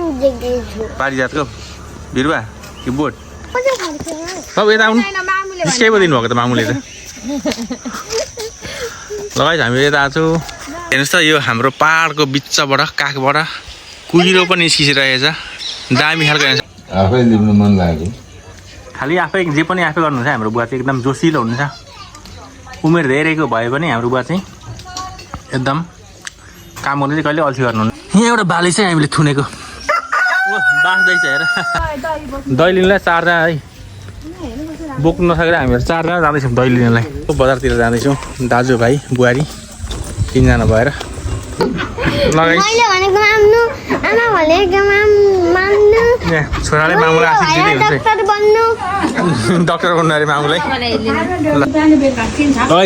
पारिजातको बिरुवा कि बोट सब यता आउनु निस्कै पो दिनुभएको त मामुले त लगाइस हामी यता आएको छौँ हेर्नुहोस् त यो हाम्रो पहाडको बिचबाट काखबाट कुहिरो पनि निस्किरहेछ दामी खालको आफै लिनु मन लाग्यो खालि आफै जे पनि आफै गर्नुहुन्छ हाम्रो बुवा चाहिँ एकदम जोसिलो हुनुहुन्छ उमेर धेरैको भए पनि हाम्रो बुवा चाहिँ एकदम काम गर्नु चाहिँ कहिले अल्छी गर्नुहुन्न यहाँ एउटा बाली चाहिँ हामीले थुनेको बाँच्दैछ हेर दही लिनुलाई 4 जना है बोक्नु नसकेर हामीहरू 4 जना जाँदैछौँ दही लिनलाई बजारतिर जाँदैछौँ दाजुभाइ बुहारी 3 जना भएर छोराले मामुलाई आशिष दिँदै हुन्छ डक्टर बन्नु अरे मामुलाई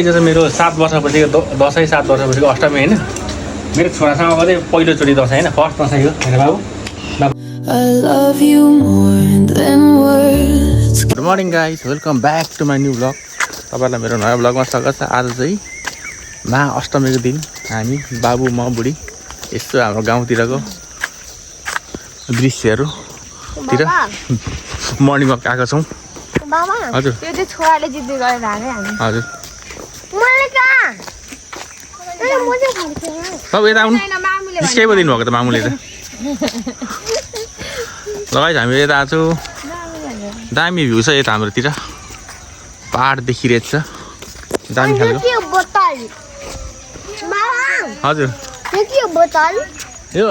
जस्तो मेरो 7 वर्षपछिको दसैँ 7 वर्षपछिको अष्टमी होइन मेरो छोरासँग मात्रै पहिलोचोटि दसैँ होइन फर्स्ट दसैँ हो होइन बाबु good morning guys welcome back to my new blog तपाईँहरूलाई मेरो नयाँ ब्लगमा स्वागत छ आज चाहिँ महाअष्टमीको दिन हामी बाबु म बुढी यस्तो हाम्रो गाउँतिरको दृश्यहरूतिर मर्निङ वक आएको छौँ हजुर हजुर सब यता आउनु निस्कै पो दिनुभएको त मामुले त लगाइस हामी यता आएको छौँ दामी भ्यू छ यता हाम्रोतिर पहाड देखिरहेछ दामी खालको हजुर यो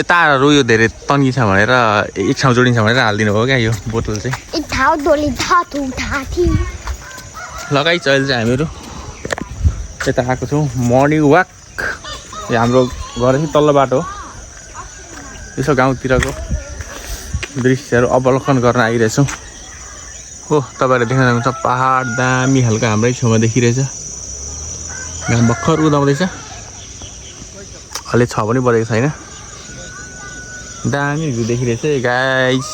तारहरू यो धेरै तन्किन्छ भनेर एक ठाउँ जोडिन्छ भनेर हालिदिनु भयो क्या यो बोतल चाहिँ लगाइछ अहिले चाहिँ हामीहरू यता आएको छौँ मर्निङ वाक यो हाम्रो घर चाहिँ तल्लो बाटो हो यसो गाउँतिरको दृश्यहरू अवलोकन गर्न आइरहेछौँ हो तपाईँहरूले देख्न सक्नुहुन्छ पहाड दामी खालको हाम्रै छेउमा देखिरहेछ घाम भर्खर उदाउँदैछ अहिले 6 पनि बजेको छैन दामी भ्यू देखिरहेछ गाइस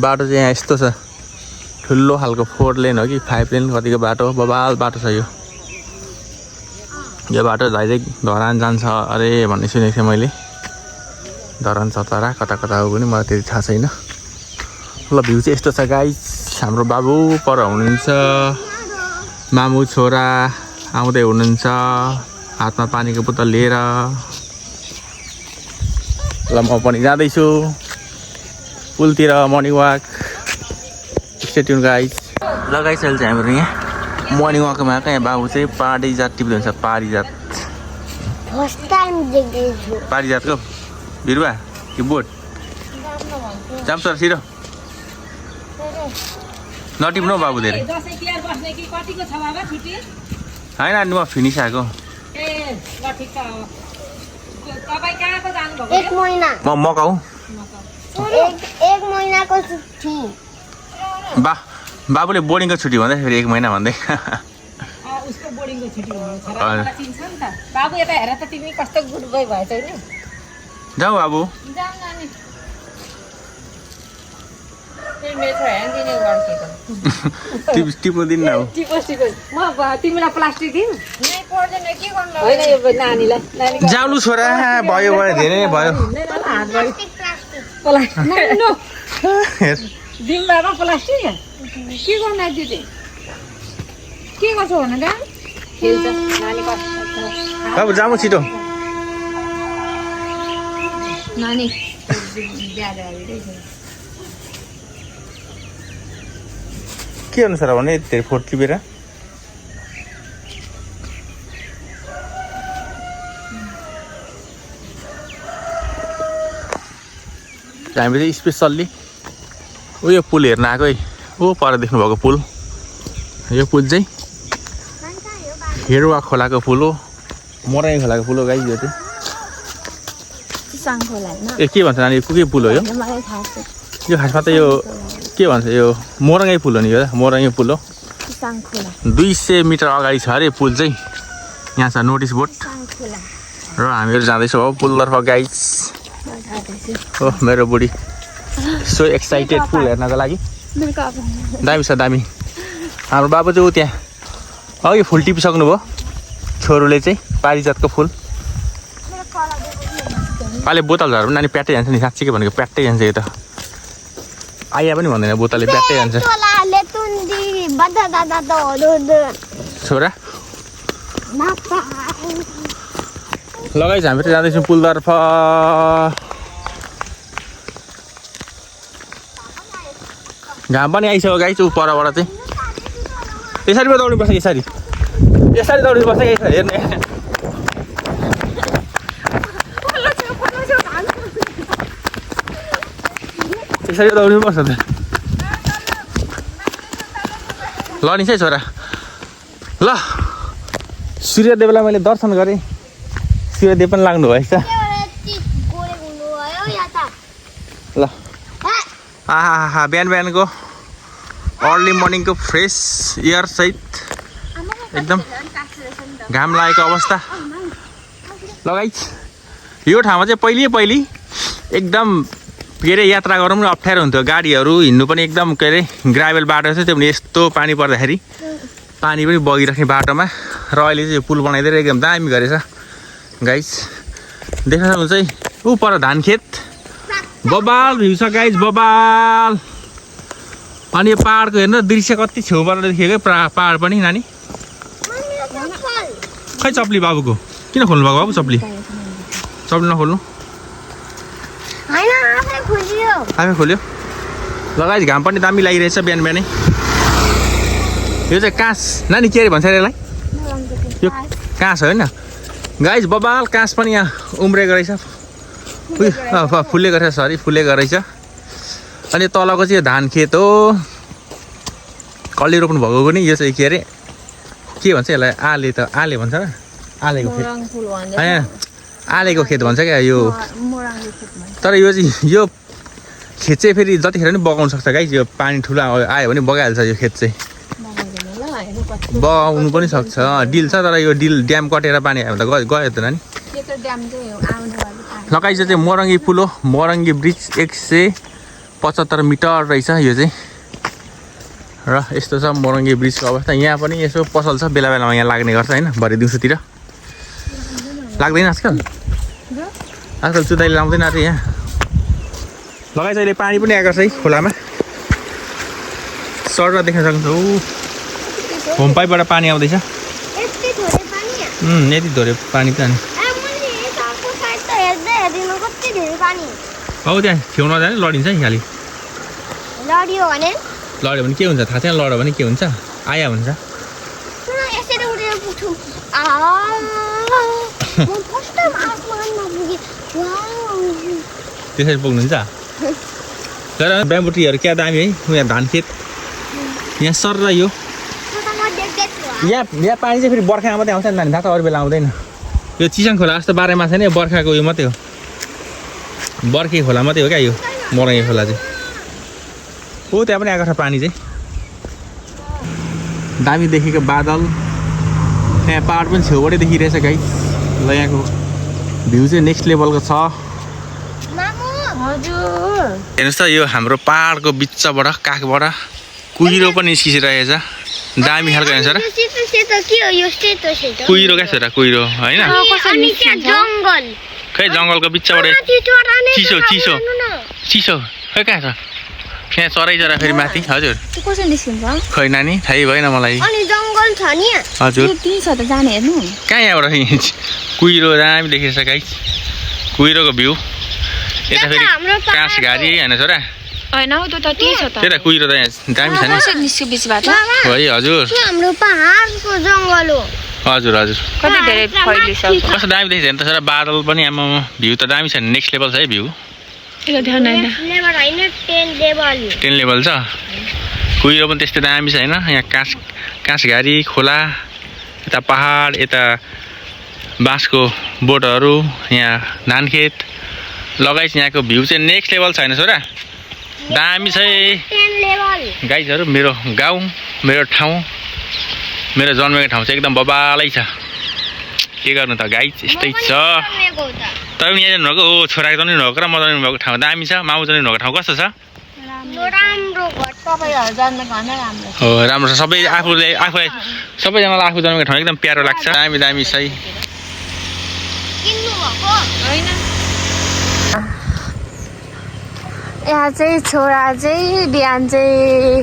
बाटो चाहिँ यहाँ यस्तो छ ठुलो खालको 4 लेन हो कि 5 लेन कतिको बाटो बबाल बाटो छ यो बाटो झैझै धरान जान्छ अरे भन्ने सुनेको थिएँ मैले धरान चतरा कता कता हो पनि मलाई त्यति थाहा छैन ल भ्यू चाहिँ यस्तो छ गाइस हाम्रो बाबु पर हुनुहुन्छ मामु छोरा आउँदै हुनुहुन्छ हातमा पानीको बोतल लिएर ल म पनि जाँदैछु पुलतिर morning walk stay tuned guys ल गाइस अहिले चाहिँ हाम्रो यहाँ मर्निङ वाकमा आएको यहाँ बाबु चाहिँ पारिजात टिप्दै हुन्छ पारिजातको बिरुवा कि बोट जाम सर छिटो नटिप्नु बाबु धेरै होइन अनि म फिनिस आएको म मकाउ बाबुले बोर्डिङको छुट्टी भन्दै फेरि 1 महिना भन्दै उसको बोर्डिङको छुट्टी हुन्छ छोरालाई चिन्छ नि त बाबु यता हेर त तिमी कस्तो गुड बोय भएछ नि जाऊ बाबु जाऊ नानी मेरो ह्यान्ड दिने गर्केको टिपो दिन न टिपो म तिमीलाई प्लास्टिक दिम नै पर्दैन के गर्नु हैन यो नानीलाई जाउलु छोरा भयो धेरै भयो प्लास्टिक दिम बाबा प्लास्टिक के गर्न दिदी के गर्छौ भन त खेल्छ नानी कस्तो बाबु जामु छिटो नानी ज्यादा आइरहेछ के अनुसार भने धेरै फोट टिपेर हामी चाहिँ स्पेसल्ली यो पुल हेर्न आएको है ओ पर देख्नुभएको पुल यो पुल चाहिँ हेरुवा खोलाको पुल हो मराई खोलाको पुल हो गाइस यो चाहिँ ए के भन्छ नानी के पुल हो यो खासमा त यो के भन्छ यो मोरङ्गै पुल हो नि यो मोरङ्गै पुल हो 200 मिटर अगाडि छ अरे पुल चाहिँ यहाँ छ नोटिस बोर्ड र हामीहरू जाँदैछौँ अब पुलतर्फ गाइस हो मेरो बुढी सो एक्साइटेड पुल हेर्नको लागि दामी छ दामी हाम्रो बाबु चाहिँ ऊ त्यहाँ अघि फुल टिपिसक्नु भयो छोरोले चाहिँ पारिजातको फुल अहिले बोतल झर पनि नानी प्याट्टै जान्छ नि साँच्चीकै भनेको प्याट्टै जान्छ यो त आइया पनि भन्दैन बोतलले प्याट्टै जान्छ छोरा लगाइछ हामी फेरि जाँदैछौँ पुलतर्फ घाम पनि आइसक्यो गाइस ऊ परबाट चाहिँ यसरी पो दौड्नुपर्छ यसरी दौड्नुपर्छ हेर्ने यसरी दौड्नुपर्छ त ल नि है छोरा ल सूर्यदेवलाई मैले दर्शन गरेँ सूर्यदेव पनि लाग्नु भएछ ल आहा बिहान बिहानको अर्ली मर्निङको फ्रेस एयर सहित एकदम घाम लागेको अवस्था लगाइछ यो ठाउँमा चाहिँ पहिले एकदम के अरे यात्रा गरौँ न अप्ठ्यारो हुन्थ्यो गाडीहरू हिँड्नु पनि एकदम के अरे ग्राभेल बाटो छ त्यो पनि यस्तो पानी पर्दाखेरि पानी पनि बगिराख्ने बाटोमा र अहिले चाहिँ यो पुल बनाइदिएर एकदम दामी गरेछ गाइस देख्न सक्नुहुन्छ है ऊ पर धान खेत बबाल भ्यू छ गाइस बबाल अनि यो पहाडको हेर्नु दृश्य कति छेउबाट देखेको पहाड पनि नानी खै चप्ली बाबुको किन खोल्नु भएको बाबु चप्ली नखोल्नु आफै खोल्यो लगाइ घाम पनि दामी लागिरहेछ बिहान बिहानै यो चाहिँ काँस नानी के अरे भन्छ यसलाई यो काँस होइन गाइस बबाल काँस पनि यहाँ उम्रेको रहेछ फुलेको रहेछ फुलेको रहेछ अनि तलको चाहिँ धान खेत हो कसले रोप्नु भएको पनि यो चाहिँ के अरे के भन्छ यसलाई आले भन्छ आलेको खेत होइन आलेको खेत भन्छ क्या यो तर यो चाहिँ यो खेत चाहिँ फेरि जतिखेर पनि बगाउनु सक्छ गाइस यो पानी ठुलो आयो भने बगाइहाल्छ यो खेत चाहिँ बगाउनु पनि सक्छ डिल छ तर यो डिल ड्याम कटेर पानी आयो भने त गयो त नानी लगाइछ चाहिँ मोरङ्गी पुल हो मोरङ्गी ब्रिज 175 मिटर रहेछ यो चाहिँ र यस्तो छ मोरङ्गी ब्रिजको अवस्था यहाँ पनि यसो पसल छ बेला बेलामा यहाँ लाग्ने गर्छ होइन भरे दिउँसोतिर लाग्दैन आजकल चुदाइले लाउँदैन अरे यहाँ लगाइछ अहिले पानी पनि आएको छ है खोलामा सर देख्न सक्नुहुन्छ होम पाइपबाट पानी आउँदैछ यति धोरे पानी त नि औ त्यहाँ छेउ नजाने लडिन्छ नि खालि लड्यो भने के हुन्छ थाहा छैन लड्यो भने के हुन्छ आया हुन्छ त्यसरी पुग्नुहुन्छ तर ब्याम्बो ट्रीहरू क्या दामी है यहाँ धान खेत यहाँ सर र यो यहाँ पानी चाहिँ फेरि बर्खामा मात्रै आउँछ नि नानी थाहा त अरू बेला आउँदैन यो चिसाङ खोला जस्तो बारेमा छैन यो बर्खाको यो मात्रै हो बर्खे खोला मात्रै हो क्या यो मोरङ्गी खोला चाहिँ हो त्यहाँ पनि आएको छ पानी चाहिँ दामी देखेको बादल यहाँ पहाड पनि छेउबाटै देखिरहेछ गाइस ल यहाँको भ्यू चाहिँ नेक्स्ट लेभलको छ हेर्नुहोस् त यो हाम्रो पहाडको बिचबाट काखबाट कुहिरो पनि निस्किरहेछ दामी खालको हेर्छ र कुहिरो क्या छोरा कुहिरो होइन खै जङ्गलको बिचबाट चिसो खै कहाँ छ यहाँ चराइचरा फेरि माथि हजुर खै नानी थाहै भएन मलाई हजुर कहाँ यहाँबाट कुहिरो दामी देखिरहेछ गाइस कुहिरोको भ्यू यता फेरि काँस घारी होइन छोरा त्यता कुहिरो त यहाँ दामी छ नि है हजुर हजुर कस्तो दामी देखिन्छ नि त छोरा बादल पनि आमा भ्यू त दामी छ नि नेक्स्ट लेभल छ है भ्यू 10 लेभल छ कुहिरो पनि त्यस्तै दामी छ होइन यहाँ काँस घारी खोला यता पहाड यता बाँसको बोटहरू यहाँ धान खेत लगाइछ यहाँको भ्यू चाहिँ नेक्स्ट लेभल छैन छोरा दामी छ गाइजहरू मेरो गाउँ मेरो ठाउँ मेरो जन्मेको ठाउँ चाहिँ एकदम बबालै छ के गर्नु त गाइज यस्तै छ तपाईँ पनि यहाँ जानुभएको हो छोराको जानु भएको र म जानु भएको ठाउँ दामी छ मामु जानु भएको ठाउँ कस्तो छ हो राम्रो छ सबै आफूलाई सबैजनालाई आफू जन्मेको ठाउँ एकदम प्यारो लाग्छ दामी छ यहाँ चाहिँ छोरा चाहिँ बिहान चाहिँ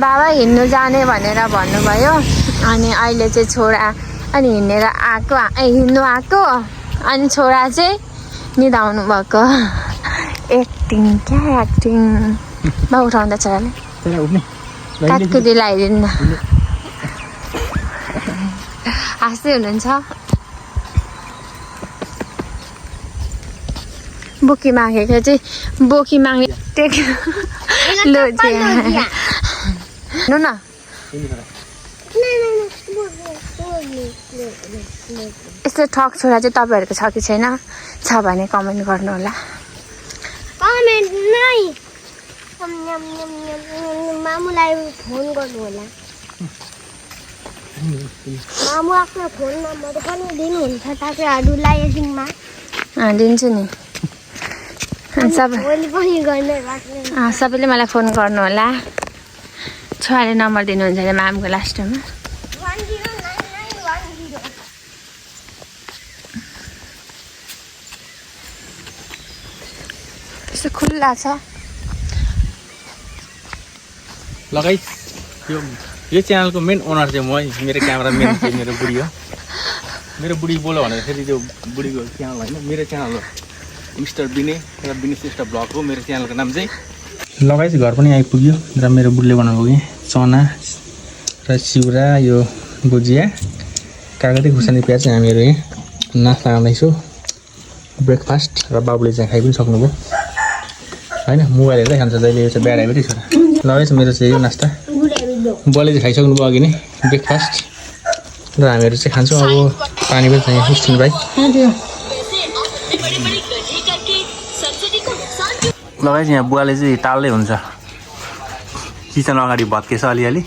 बाबा हिँड्नु जाने भनेर भन्नुभयो अनि अहिले चाहिँ छोरा अनि हिँड्नु आएको अनि छोरा चाहिँ निदाउनु भएको एक्टिङ क्या एक्टिङ म उठाउँदा छोराले काटकुटी लगाइदिनु न हाँस्दै हुनुहुन्छ बोकी मागेको चाहिँ बोकी माग्ने नु न यस्तो ठक छोरा चाहिँ तपाईँहरूको छ कि छैन छ भने कमेन्ट गर्नु होला कमेन्ट नै मामुलाई फोन गर्नु होला मामु आफ्नो फोन नम्बर पनि दिनुहुन्छ तपाईँहरूलाई एकदिनमा दिन्छु नि भोलि पनि गर्ने सबैले मलाई फोन गर्नु होला छोराले नम्बर दिनुहुन्छ अरे मामको लास्टमा 109910 यस्तो खुल्ला छ लगाइ यो च्यानलको मेन ओनर चाहिँ म मेरो क्यामेराम्यान चाहिँ मेरो बुढी हो मेरो बुढी बोल्यो भने फेरि त्यो बुढीको च्यानल होइन मेरो च्यानल हो मिस्टर विनय र विनय श्रेष्ठ ब्लग हो मेरो च्यानलको नाम चाहिँ लगाइ चाहिँ घर पनि आइपुग्यो र मेरो बुढीले बनाएको कि चना र चिउरा यो भुजिया कागती खुर्सानी प्याज चाहिँ हामीहरू यहाँ नास्ता गर्दैछौँ ब्रेकफास्ट र बाबुले चाहिँ खाइ पनि सक्नुभयो होइन मोबाइल हेर्दै खान्छ जहिले यो चाहिँ ब्याड हेबिट छ लगाइ चाहिँ मेरो चाहिँ यो नास्ता बुवाले चाहिँ खाइसक्नुभयो अघि नै ब्रेकफास्ट र हामीहरू चाहिँ खान्छौँ अब पानी पनि चाहियो स्टिन भाइ लगाइ चाहिँ यहाँ बुवाले चाहिँ टाल्दै हुन्छ किचन अगाडि भत्केछ अलिअलि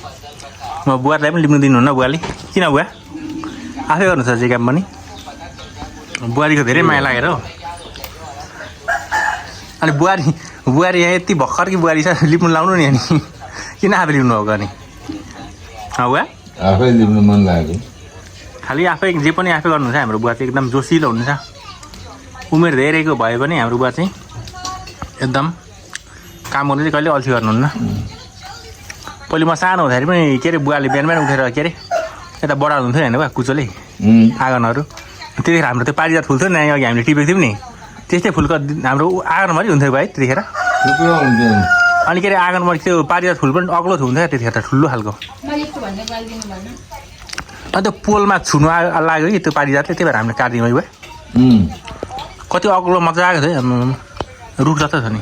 म बुवालाई पनि लिनु दिनुहुन्न बुवाले किन बुवा आफै गर्नु छ जे काम पनि बुहारीको धेरै माया लागेर हो अनि बुहारी यहाँ यति भर्खर कि बुहारी छ लिप्नु लाउनु नि अनि किन आफै लिनु भएको अनि बुवा आफै लिनु मन लाग्यो खालि आफै जे पनि आफै गर्नुहुन्छ हाम्रो बुवा चाहिँ एकदम जोसिलो हुनुहुन्छ उमेर धेरैको भए पनि हाम्रो बुवा चाहिँ एकदम काम गर्नु चाहिँ कहिले अल्छी गर्नुहुन्न पहिले म सानो हुँदाखेरि पनि के अरे बुवाले बिहान बिहान उठेर के अरे यता बढाउनु हुन्थ्यो होइन बुवा कुचोले आँगनहरू त्यतिखेर हाम्रो त्यो पारिजात फुल थियो नि अघि हामीले टिपेको थियौँ नि त्यस्तै फुलको हाम्रो आँगनभरि हुन्थ्यो भाइ त्यतिखेर अनि के अरे आँगनमा त्यो पारिजात फुल पनि अग्लो हुन्थ्यो त्यतिखेर त ठुलो खालको अन्त त्यो पोलमा छुनु लाग्यो कि त्यो पारिजातले त्यही भएर हामीले काटिदियौँ है बुवा कति अग्लो मजाको थियो रुख जस्तो छ नि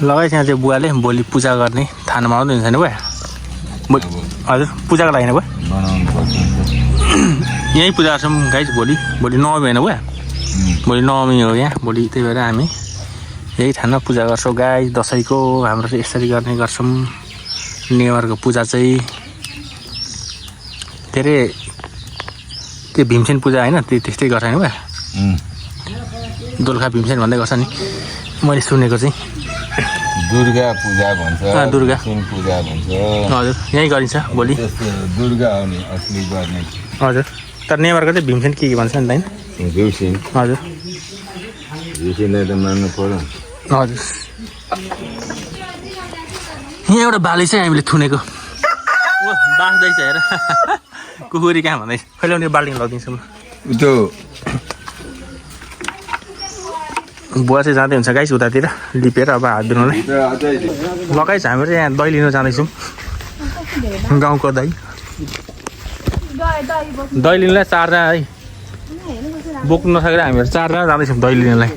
लगाइ त्यहाँ चाहिँ बुवाले भोलि पूजा गर्ने थाना बनाउँदै हुन्छ नि बुवा हजुर पूजाको लागि बुवा यहीँ पूजा गर्छौँ गाइस भोलि नवमी होइन बुवा भोलि नवमी हो यहाँ भोलि त्यही भएर हामी यही थानमा पूजा गर्छौँ गाइस दसैँको हाम्रो चाहिँ यसरी गर्ने गर्छौँ नेवारको पूजा चाहिँ के अरे त्यो भीमसेन पूजा होइन त्यस्तै गर्छ नि बुवा दोलखा भीमसेन भन्दै गर्छ नि मैले सुनेको चाहिँ दुर्गा पूजा भन्छ दुर्गा पूजा भन्छ हजुर यहीँ गरिन्छ भोलि दुर्गा हो नि असली गर्ने हजुर तर नेवारको चाहिँ भीमसेन के भन्छ नि त भीमसेन हजुर भीमसेनलाई त मान्नु पर्यो हजुर यहाँ एउटा बाली चाहिँ हामीले थुनेको बाँच्दैछ हेर कुकुरी कहाँ भन्दैछ कहिले उनीहरू बाल्टिङ लगिदिन्छु म त्यो बुवा चाहिँ जाँदै हुन्छ गाइस उतातिर लिपेर अब हात धुनुलाई लगाइछ हामी चाहिँ यहाँ दही लिन जाँदैछौँ गाउँको दही लिनलाई 4 जना है बोक्नु नसकेर हामीहरू 4 जना जाँदैछौँ दही लिनलाई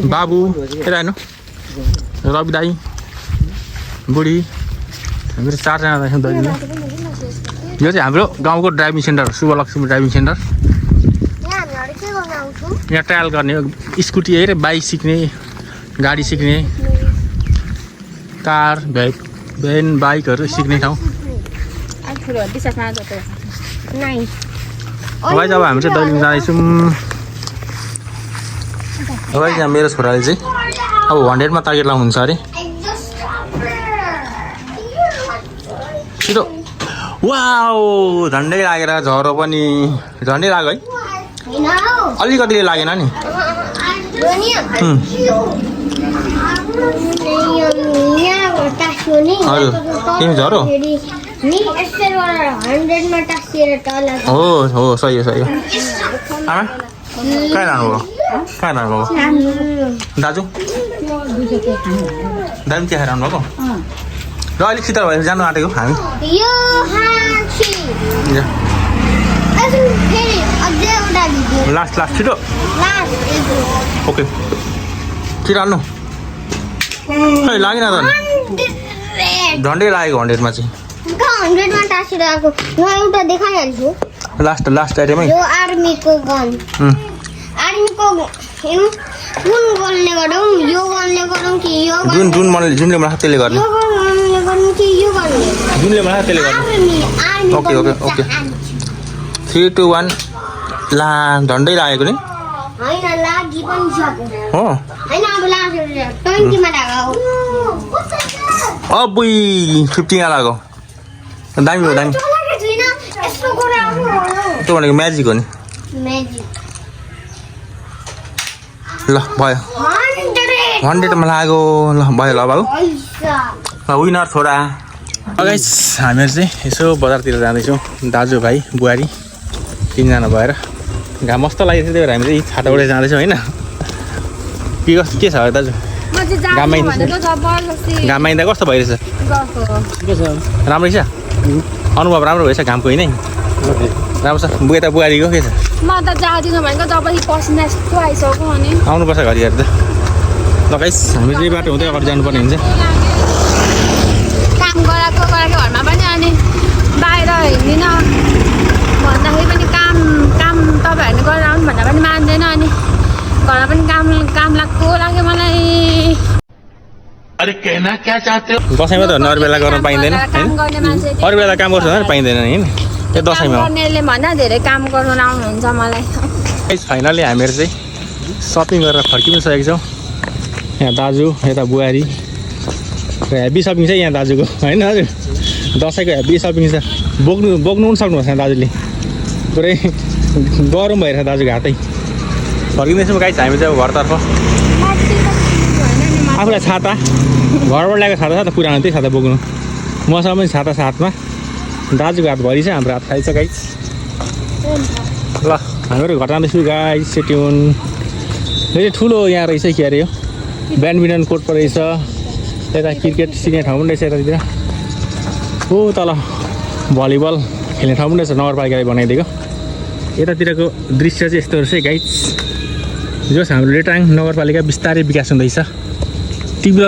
बाबु यता हेर्नु रवि दाई बुढी हामीहरू 4 जना जाँदैछौँ दही लिन यो चाहिँ हाम्रो गाउँको driving centre Shubhalakshmi driving centre यहाँ ट्रायल गर्ने स्कुटी हेरे बाइक सिक्ने गाडी सिक्ने कार भ्यान बाइकहरू सिक्ने ठाउँ अब हामी चाहिँ दैलिङ जाँदैछौँ अब यहाँ मेरो छोराले चाहिँ अब 100मा टार्गेट लाउनुहुन्छ अरे छिटो वाउ झन्डै लागेर झरो पनि झन्डै लाग्यो है होइन हौ अलिकति लागेन नि यहाँ टाँस्यो नि हजुर तिमी झरो नि यसरी गरेर 100 मा टाँसिएर तल हो हो सही हो आमा कहाँ जानुभयो दाजु दाजु के खाएर आउनुभएको र अलिक शीतल भएर जानु आँटेको हामी यो हान्छी अझै फेरि अझै एउटा भिडियो लास्ट छिटो लास्ट ओके छिटो हाल्नु खै लागेन त झन्डै लागेको 100 मा चाहिँ 100 मा टाँसिएर आएको म एउटा देखाइहाल्छु लास्ट आइटमै यो आर्मीको गन आर्मीको हेर्नु कुन गनले गरौँ यो गनले गरौँ कि यो गन जुनले मलाई त्यसले गर्ने यो गनले गरौँ कि यो गनले जुनले मलाई त्यसले गर्ने आर्मी ओके 3 2 1 ला झन्डै लागेको नि हैन लागि पनि सक्यो हो हैन अब लाग्यो 20 मा लाग्यो अबुई 15 मा लाग्यो दामी हो दामी लागेको छैन यस्तो गराउनु त्यो भनेको म्याजिक हो नि म्याजिक ल भयो 100 मा लाग्यो ल भयो ल बाबु पैसा विनर छोरा गाइस हामीहरू चाहिँ यसो बजारतिर जाँदैछौँ दाजुभाइ बुहारी 3 जना भएर घाम मस्त लागेको थियो त्यही भएर हामी चाहिँ छाताबाटै जाँदैछौँ होइन के छ दाजु घाममा हिँड्दा कस्तो भइरहेछ राम्रै छ अनुभव राम्रो भएछ घामको होइन राम्रो छ बुवा बुहारीको के छ म त जाँदिनँ भनेको जब पसिना यस्तो आइसक्यो अनि आउनुपर्छ घरिहरू त ल गाइस हामी चाहिँ बाटो हुँदै अगाडि जानुपर्ने हुन्छ काम गराएको घरमा पनि अनि बाहिर हिँड्दिनँ भन्दाखेरि पनि काम तपाईँहरूले गरेर आउनु भन्दा पनि मान्दैन अनि घरमा पनि काम लाग्यो मलाई दसैँमा त अरू बेला गर्न पाइँदैन काम गर्ने मान्छे अरू बेला काम गर्छ भने पाइँदैन होइन त्यो दसैँमा गर्नेले भन्दा धेरै काम गर्नु आउनुहुन्छ मलाई फाइनली हामीहरू चाहिँ सपिङ गरेर फर्किसकेको छौँ यहाँ दाजु यता बुहारी हेभी सपिङ छ यहाँ दाजुको होइन हजुर दसैँको हेभी सपिङ छ बोक्नु पनि सक्नुभएको छैन दाजुले पुरै गरम भइरहेछ दाजुको हातै फर्किँदैछौँ गाइस हामी चाहिँ अब घरतर्फ आफूलाई छाता घरबाट ल्याएको छाता छ त पुरानो त्यही छाता बोक्नु मसँग पनि छाता साथमा दाजुको हात भरि छ हाम्रो हात खाइ छ गाइस ल हामीहरू घर जाँदैछु गाइस सेट्युन यो चाहिँ ठुलो यहाँ रहेछ के अरे यो ब्याडमिन्टन कोर्ट पो रहेछ यता क्रिकेट सिक्ने ठाउँ पनि रहेछ यतातिर हो तल भलिबल खेल्ने ठाउँ पनि रहेछ नगरपालिकाले बनाइदिएको यतातिरको दृश्य चाहिँ यस्तो रहेछ गाइस जस हाम्रो लेटाङ नगरपालिका बिस्तारै विकास हुँदैछ तीव्र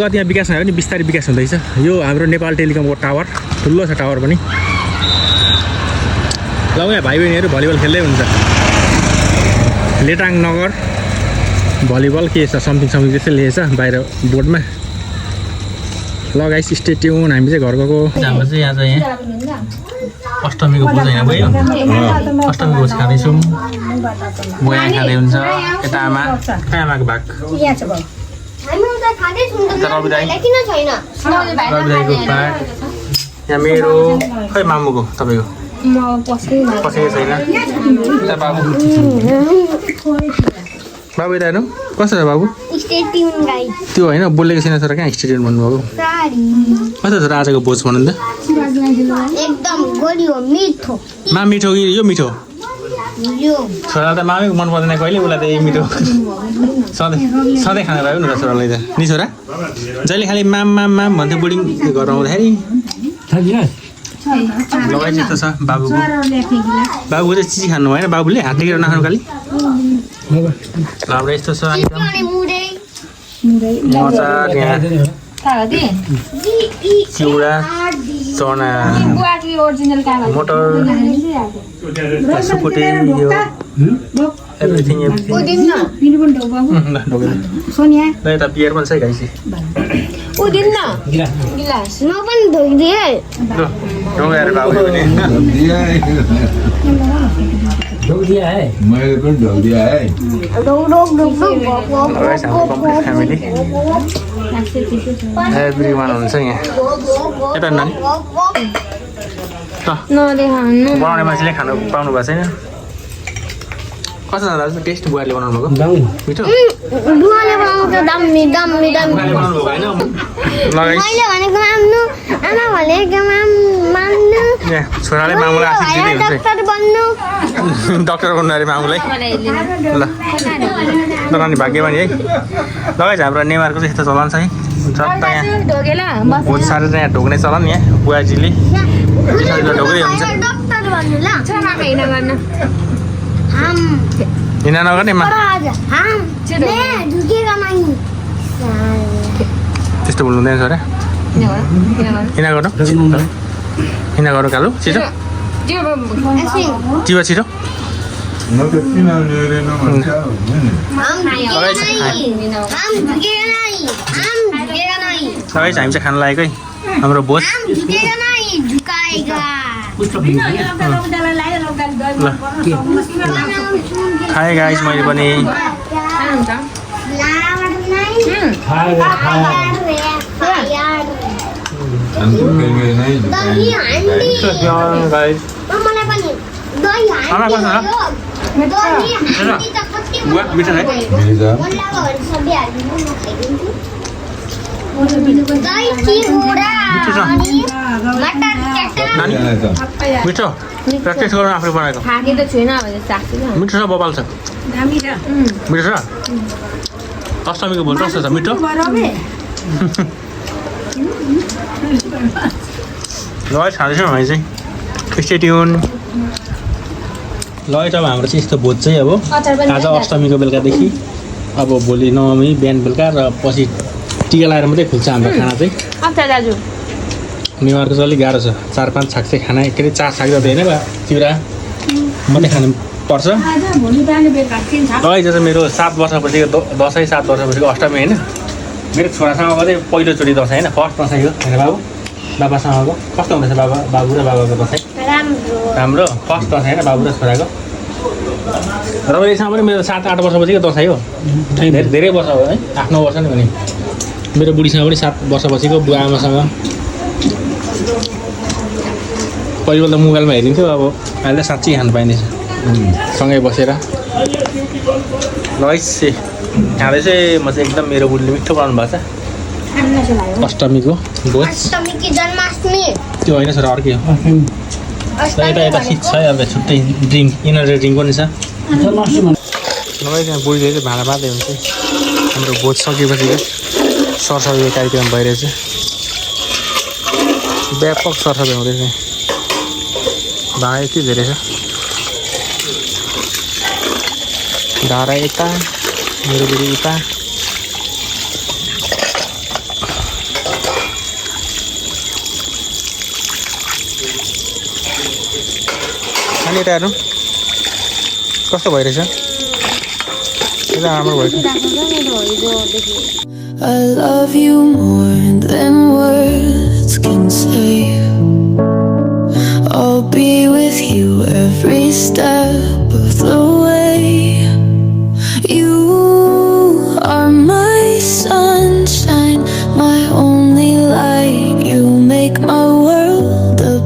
गतिमा विकास नभए पनि बिस्तारै विकास हुँदैछ यो हाम्रो नेपाल टेलिकमको टावर ठुलो छ टावर पनि ल यहाँ भाइ बहिनीहरू भलिबल खेल्दै हुन्छ लेटाङ नगर भलिबल के छ समथिङ त्यस्तै लेखेछ बाहिर बोर्डमा ल गाइस स्टे ट्युन हामी चाहिँ घर गएको हाम्रो चाहिँ यहाँ चाहिँ अष्टमीको पूजा यहाँ गयो अष्टमीको भोज खाँदैछौँ बुवा खाँदै हुन्छ यता आमा कहाँ आमाको भाग रविदाईको भाग यहाँ मेरो खै मामुको तपाईँको पसेको छैन यता बाबु बाबु यता हेर्नु कस्तो छ बाबु त्यो होइन बोलेको छैन तर कहाँ स्टेडियम भन्नुभएको कस्तो छ र आजको भोज भन्नु त एकदम गोलियो मिठो मा मिठो कि यो मिठो यो छोरा त मामै मन पर्दैन कहिले उसलाई त यही मिठो सधैँ खाना भयो नि त छोरालाई त नि छोरा जहिले खालि माम भन्थ्यो बोर्डिङ घर आउँदाखेरि लगाइ चाहिँ छ बाबुको चाहिँ चिजी खानु भएन बाबुले हात टेकेर नखानु खालि राम्रो यस्तो छ मजाक यहाँ चिउरा चना मटर सुकुटी यो एभ्रिथिङ यता पियर पनि छ गाइसी म पनि धोइदिए बाबुले पनि मैले पनि ढल दिया है फ्यामिली एभ्रिवान हुन्छ यहाँ यता नानी त नदेखाउनु बनाउने मान्छेले खानु पाउनु भएको छैन कस्तो छ दाजु टेस्ट बुवाले बनाउनु भएको मिठो बुवाले बनाउँछ दामी दामी दामी बुवाले बनाउनु भएको होइन लगाइ मैले भनेको मान्नु आमा भनेको मान्नु यहाँ छोराले मामुलाई आशिष दिँदै हुन्छ डाक्टर बन्नु डाक्टर बन्नु अरे मामुलाई ल ल नानी भाग्यमानी है लगाइछ हाम्रो नेवारको चाहिँ यस्तो चलन छ है जता यहाँ ढोगेला भोज सारेर यहाँ ढोग्ने चलन यहाँ बुवाजीले ढोग्दै हुन्छ डाक्टर बन्नु ल छोराको हिँड गर्न हम हिँड नगर्ने मा हम मैं झुकेगा नहीं त्यस्तो बोल्नु हुँदैन अरे हिँड गर्नु हिँड गर्नु कालु छिटो ऐसे चिवा छिटो म त किन ल्याएर हम झुकेगा नहीं लगाइछ हामी चाहिँ खान लागेको है हाम्रो भोज हम झुकेगा नहीं झुकाएगा खाएँ गाइस मैले पनि दही हान्डी गाइस मलाई पनि दही आमा कस्तो छ? हान्डी दही हान्डी त कति बुवा मिठो है मलाको सबै हाल्नु म खाइदिन्छु दही चिउरा अनि मटर चटनी नानी मिठो प्र्याक्टिस गर्नु आफूले बनाएको खाएको त छुइनँ अब साथी मिठो छ बबाल छ मिठो छ अष्टमीको भोज कस्तो छ मिठो लगाइ खाँदैछौँ हामी चाहिँ स्टे ट्युन लगाइ अब हाम्रो चाहिँ यस्तो भोज चाहिँ अब आज अष्टमीको बेलुकादेखि अब भोलि नवमी बिहान बेलुका र पछि टिका लगाएर मात्रै खुल्छ हाम्रो खाना चाहिँ अच्छा दाजु नेवारको चाहिँ अलिक गाह्रो छ 4-5 छाक चाहिँ खाना के अरे 4 छाक जति होइन बा चिउरा मात्रै खानु पर्छ लगाइ चाहिँ मेरो 7 वर्षपछिको दसैँ 7 वर्षपछिको अष्टमी होइन मेरो छोरासँगको चाहिँ पहिलोचोटि दसैँ होइन फर्स्ट दसैँ हो होइन बाबु बाबासँगको कस्तो हुँदैछ बाबु र बाबाको दसैँ राम्रो फर्स्ट दसैँ होइन बाबु र छोराको र यसमा पनि मेरो 7-8 वर्षपछिको दसैँ हो धेरै वर्ष हो है 8-9 वर्ष नै भने मेरो बुढीसँग पनि 7 वर्षपछिको बुवा आमासँग पहिलो त मोबाइलमा हेरिन्थ्यो अब अहिले त साँच्चै खानु पाइँदैछ सँगै बसेर लगाइसे खाँदै चाहिँ म चाहिँ एकदम मेरो बुढीले मिठो बनाउनु भएको छ अष्टमीको भोज अष्टमीकी जन्माष्टमी त्यो होइन सर अर्कै हो यता सिट छ अब छुट्टै ड्रिङ्क इनर्जी ड्रिङ्क पनि छ लगाइ त्यहाँ बुढीले चाहिँ भाँडा बाँध्दै हुन्छ हाम्रो भोज सकेपछि सरसफाइको कार्यक्रम भइरहेछ व्यापक सरसफाइ हुँदैछ भाँडा यति धेरै छ धारा यता मेरो बुढी उता अनि यताहरू कस्तो भइरहेछ यता राम्रो भइरहेछ I love you more than words can say. I'll be with you every step